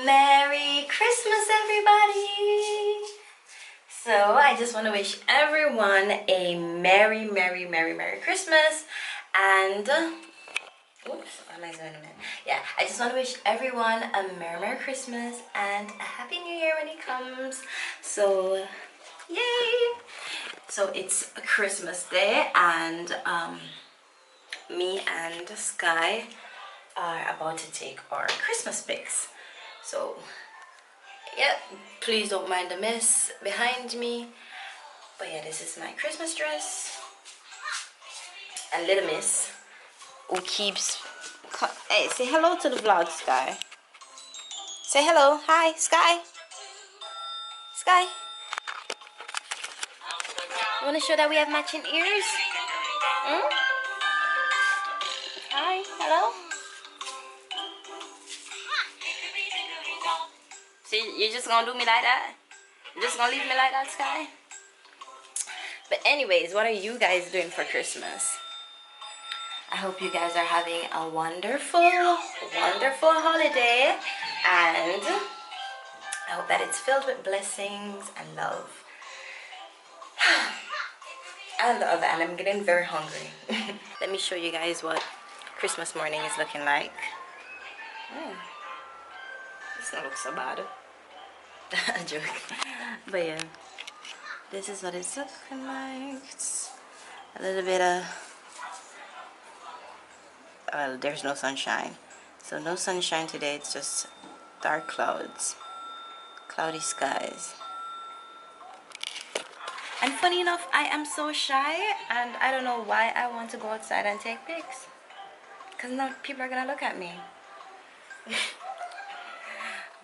Merry Christmas, everybody! So I just want to wish everyone a Merry Christmas, and oops, what am I doing? Yeah, I just want to wish everyone a Merry Christmas and a Happy New Year when it comes. So yay! So it's a Christmas Day, and me and Sky are about to take our Christmas pics. So yeah, please don't mind the mess behind me. But yeah, this is my Christmas dress. And little miss who keeps... Hey, say hello to the vlog, Sky. Say hello. Hi, Sky. Sky. You want to show that we have matching ears? Hmm? Hi, hello. See, you're just gonna do me like that? You're just gonna leave me like that, Sky? But anyways, what are you guys doing for Christmas? I hope you guys are having a wonderful holiday, and I hope that it's filled with blessings and love. And I'm getting very hungry. Let me show you guys what Christmas morning is looking like. This don't look so bad. A joke. But yeah, this is what it's looking like. It's a little bit of... well, there's no sunshine. So no sunshine today. It's just dark clouds. Cloudy skies. And funny enough, I am so shy, and I don't know why I want to go outside and take pics. Because now people are gonna look at me.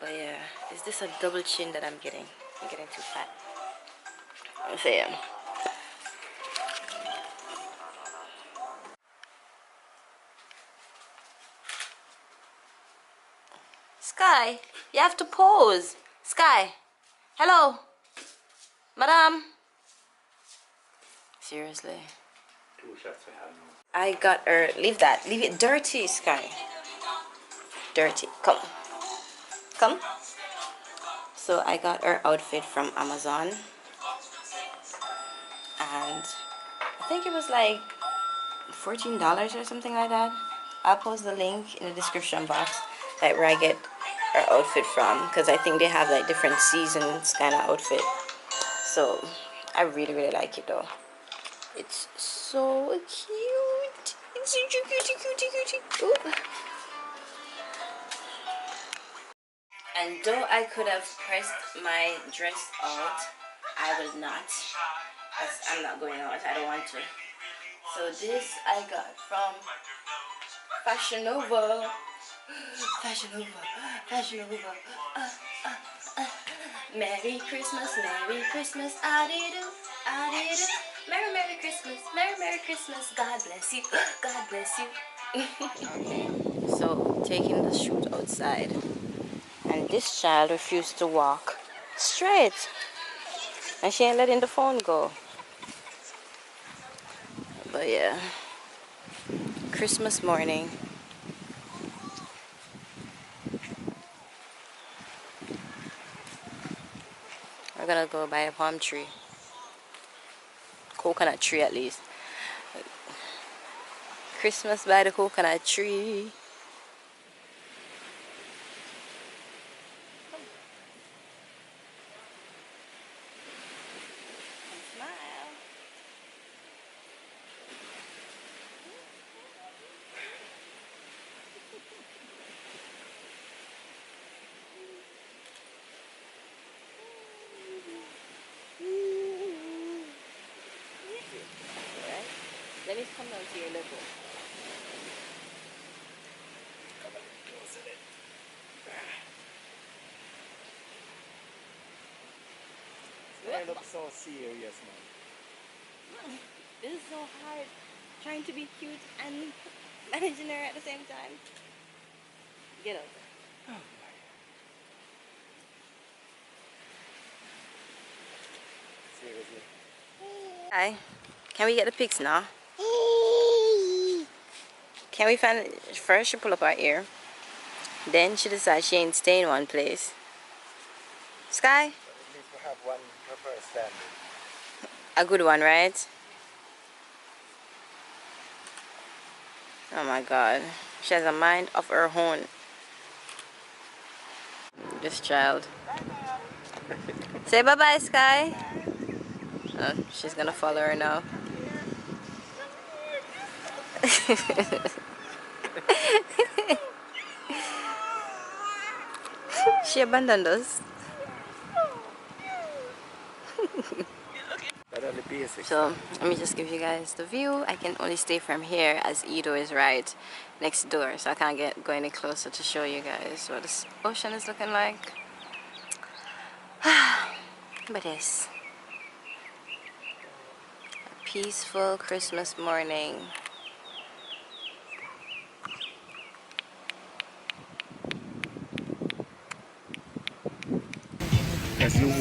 But yeah, is this a double chin that I'm getting? I'm getting too fat. So yeah. Sky, you have to pose. Sky, hello, madam. Seriously. 2 shots we have now. I got her. Leave that. Leave it dirty, Sky. Dirty. Come. Come. So I got her outfit from Amazon, and I think it was like $14 or something like that. I'll post the link in the description box, like where I get her outfit from, because I think they have like different seasons kind of outfit. So I really like it though. It's so cute. It's so cutie. Ooh. And though I could have pressed my dress out, I will not, as I'm not going out. I don't want to. So this I got from Fashion Nova. Fashion Nova. Fashion Nova. Merry Christmas, I-dee-do. Merry Christmas, God bless you, God bless you. So, taking the shoot outside, and this child refused to walk straight, and she ain't letting the phone go. But yeah, Christmas morning. We're gonna go by a palm tree. Coconut tree at least. Christmas by the coconut tree. Smile. Let me come down to your level. They look so serious, man. This is so hard. Trying to be cute and managing her at the same time. Get over. Oh, seriously. Hi. Can we get the pics now? Can we find... First, you pull up our ear. Then she decides she ain't staying one place. Sky? At least we have one per standing. A good one, right? Oh my god. She has a mind of her own. This child. Say bye-bye, Sky. Oh, she's gonna follow her now. She abandoned us. That are the basics. So let me just give you guys the view. I can only stay from here as Edo is right next door, so I can't go any closer to show you guys what this ocean is looking like. But yes, a peaceful Christmas morning.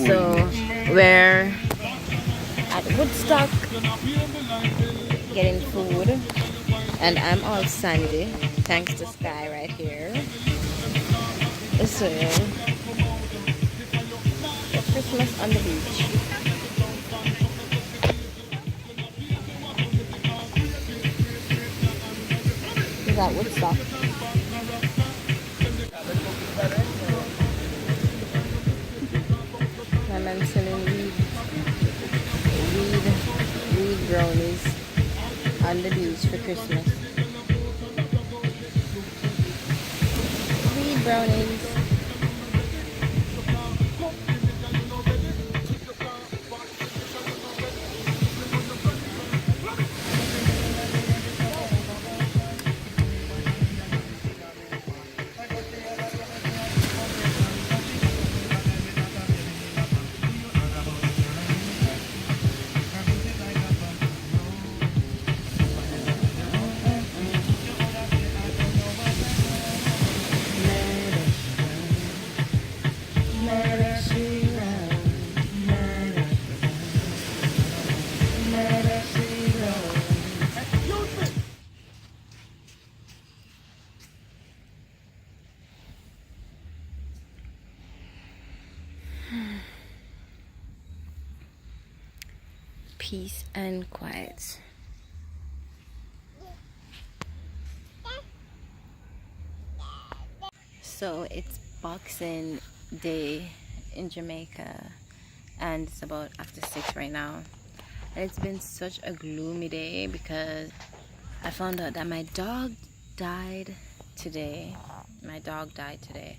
So we're at Woodstock getting food, and I'm all sandy thanks to Sky right here. So Christmas on the beach. Is that Woodstock? My man selling weed brownies on the beach for Christmas. Weed brownies. Peace and quiet. So it's Boxing Day in Jamaica, and it's about after 6 right now. And it's been such a gloomy day because I found out that my dog died today. My dog died today.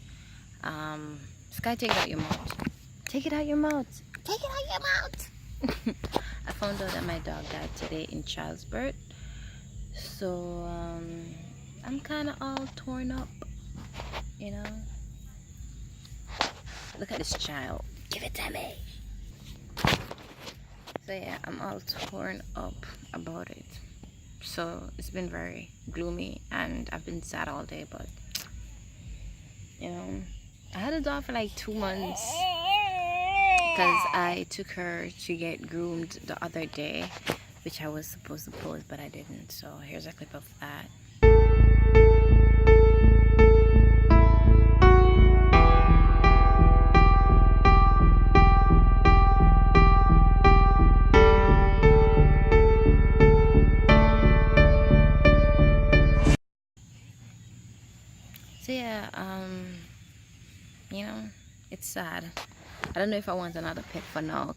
Sky, take it out your mouth. Take it out your mouth. Take it out your mouth. I found out that my dog died today in child's birth. So I'm kind of all torn up, you know. Look at this child. Give it to me. So yeah, I'm all torn up about it. So it's been very gloomy and I've been sad all day, but you know, I had a dog for like 2 months because I took her to get groomed the other day, which I was supposed to post but I didn't. So here's a clip of that. So yeah, you know, it's sad. I don't know if I want another pet for now.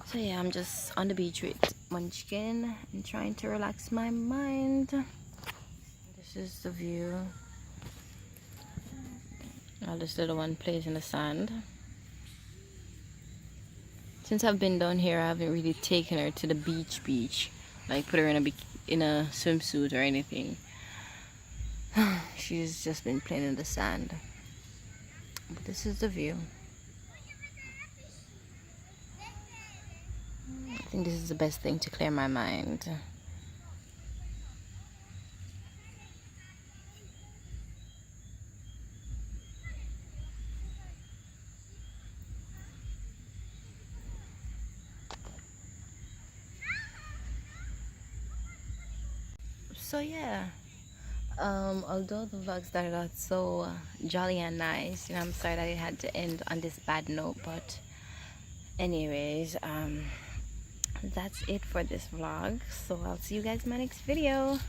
So yeah, I'm just on the beach with Munchkin and trying to relax my mind. This is the view. Now this little one plays in the sand. Since I've been down here, I haven't really taken her to the beach, like put her in a swimsuit or anything. She's just been playing in the sand. But this is the view. I think this is the best thing to clear my mind. So yeah, Although the vlog started out so jolly and nice, I'm sorry that it had to end on this bad note, but anyways, that's it for this vlog. So I'll see you guys in my next video.